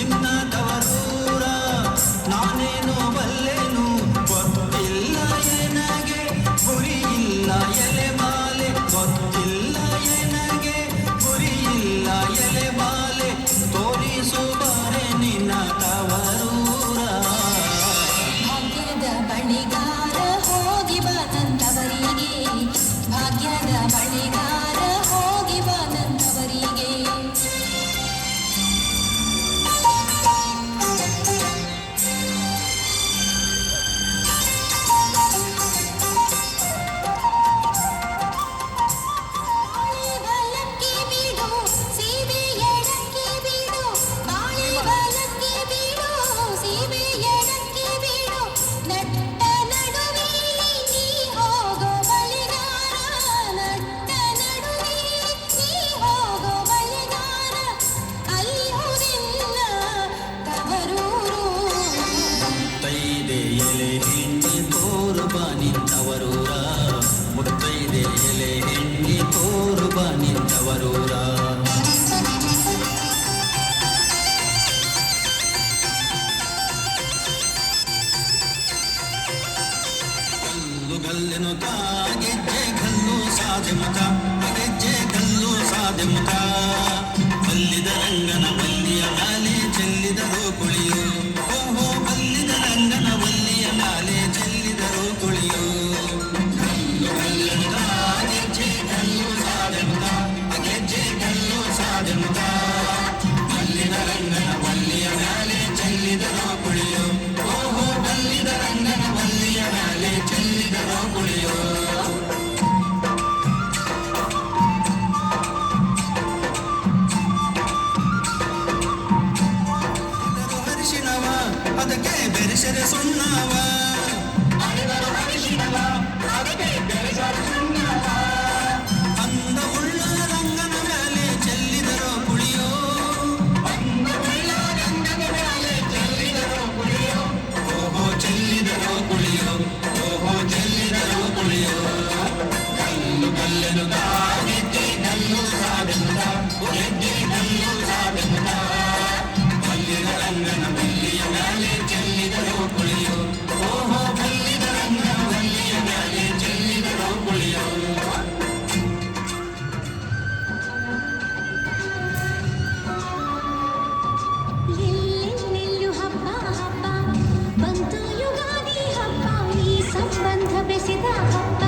ನಿನ್ನ ತವರೂರ ನಾನೇನು ಬಲ್ಲೆನು ಗೊತ್ತಿಲ್ಲ ಎನಗೆ ಗುರಿಯಿಲ್ಲ ಎಲೆ ಮಾಲೆ ಗೊತ್ತಿಲ್ಲ ಎನಗೆ ಗುರಿಯಿಲ್ಲ ಎಲೆ ಮಾಲೆ ತೋರಿಸುವರೆ ನಿನ್ನ ತವರೂರ ಭಾಗ್ಯದ ಬಳಿಗಾರ ಹೋಗಿ ಬಂದವರಿಗೆ ಭಾಗ್ಯದ ಬಳಿಗಾರ ಹೋಗಿ ಬಂದವರಿಗೆ ನಿಂತವರೂರ ಮುತ್ತೈದೆ ಎಲೆ ಹೆಣ್ಣಿ ತೋರುಬ ನಿಂತವರೂರ ಗಲ್ಲು ಗಲ್ಲೆನು ಗೆಜ್ಜೆ ಗಲ್ಲು ಸಾದೆ ಮುಖ ಗೆಜ್ಜೆ ಗಲ್ಲು ಸಾದೆ ಮುಖ ಬಲ್ಲಿದ ರಂಗನ ಬಲ್ಲಿಯ ಮ್ಯಾಲೆ ಚೆಲ್ಲಿದರು ಕುಳಿಯು ಓಹೋ ಬಲ್ಲಿದ ರಂಗನ ಬಲ್ಲಿಯ ಮ್ಯಾಲೆ ಚೆಲ್ಲಿದರು ಕುಳಿಯು ಗಲ್ಲು ಗಲ್ಲೆನು ಗೆಜ್ಜೆ ಗಲ್ಲು ಸಾದೆ ಮುಖ ಗೆಜ್ಜೆ ಗಲ್ಲು ಸಾದೆ ಮುಖ ಬಲ್ಲಿದ ರಂಗನ ಬಲ್ಲಿಯ ಮ್ಯಾಲೆ ಚೆಲ್ಲಿದರು ಕುಳಿಯು ಓಹೋ ಬಲ್ಲಿದ ರಂಗನ ಬಲ್ಲಿಯ ಮ್ಯಾಲೆ ಚೆಲ್ಲಿದರು ಕುಳಿಯು ಅದಕ್ಕೆ ಬೆರೆಸರೆ ಸುಣ್ಣವ ಅಂದವುಳ್ಳ ರಂಗನ ಮೇಲೆ ಚೆಲ್ಲಿದರೋ ಕುಳಿಯೋ ಓಹೋ ಚೆಲ್ಲಿದರೋ ಕುಳಿಯೋ ಓಹೋ ಚೆಲ್ಲಿದರೋ ಕುಳಿಯೋ ಗಲ್ಲು ಗಲ್ಲೆನು ಗೆಜ್ಜೆ ಗಲ್ಲು ಸಾದೆಂದ ಗೆಜ್ಜೆ ಗಲ್ಲು ಸಾದೆಂದ ಬಲ್ಲಿದ ರಂಗನ ಬಲ್ಲಿಯ ಮ್ಯಾಲೆ ಚೆಲ್ಲಿದರೋ ಕುಳಿಯೋ ಓಹೋ ಬಲ್ಲಿದ ರಂಗನ ಬಲ್ಲಿಯ ಮ್ಯಾಲೆ ಚೆಲ್ಲಿದರೋ ಕುಳಿಯೋ ಎಲ್ಲೆಲ್ಲೆಲ್ಲೂ ಹಬ್ಬ ಹಬ್ಬ ಬಂತು ಯುಗಾದಿ ಹಬ್ಬ ಈ ಸಂಬಂಧ ಬೆಸೆದ ಹಬ್ಬ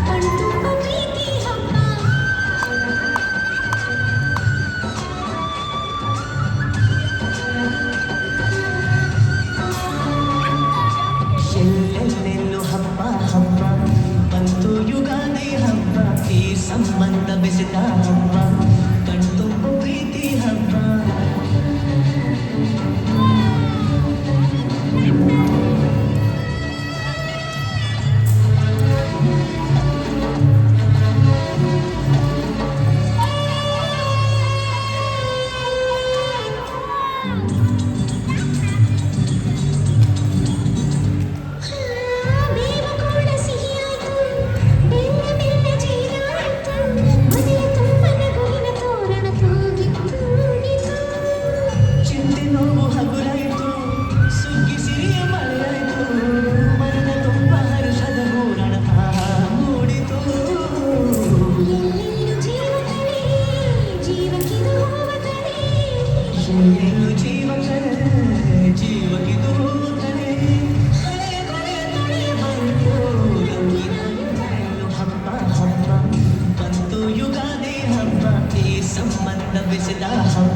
ಕಣ್ತುಂಬ ಪ್ರೀತಿ ಹಬ್ಬ ಎಲ್ಲೆಲ್ಲೆಲ್ಲೂ ಹಬ್ಬ ಹಬ್ಬ ಬಂತು ಯುಗಾದಿ ಹಬ್ಬ ಈ ಸಂಬಂಧ ಬೆಸೆದ ಹಬ್ಬ ಕಣ್ತುಂಬ ಪ್ರೀತಿ ಹಬ್ಬ ಬೇವು ಕೂಡ ಸಿಹಿಯಾಯ್ತು ಬೆಲ್ಲ ಬೆಲ್ಲ ಜೀರಾಯ್ತು ಮನೆಯ ತುಂಬ ನಗುವಿನ ತೋರಣ ತೂಗಿತು ಚಿಂತೆ ನೋವು ಹಗುರಾಯಿತು ಸುಗ್ಗಿ ಸಿರಿಯ ಮಳೆಯಾಯಿತು ಮನದ ತುಂಬ ಹರ್ಷದ ಹೂರಣ ಮೂಡಿತು ಎಲ್ಲೆಲ್ಲೂ ಜೀವಕಳೆ ಜೀವಕ್ಕಿದು ಹೂವ ಕಳೆ ಎಲ್ಲೆಲ್ಲೂ ಜೀವಕಳೆ ಜೀವಕ್ಕಿದು ಕಳೆ ಹಳೆಯ ಕಳೆಯ ಕಳೆ ಬಂತು ರಂಗಿನ ಹಬ್ಬ ಹಬ್ಬ ಬಂತು ಯುಗಾದಿ ಹಬ್ಬ ಈ ಸಂಬಂಧ ಬೆಸೆದ ಹಬ್ಬ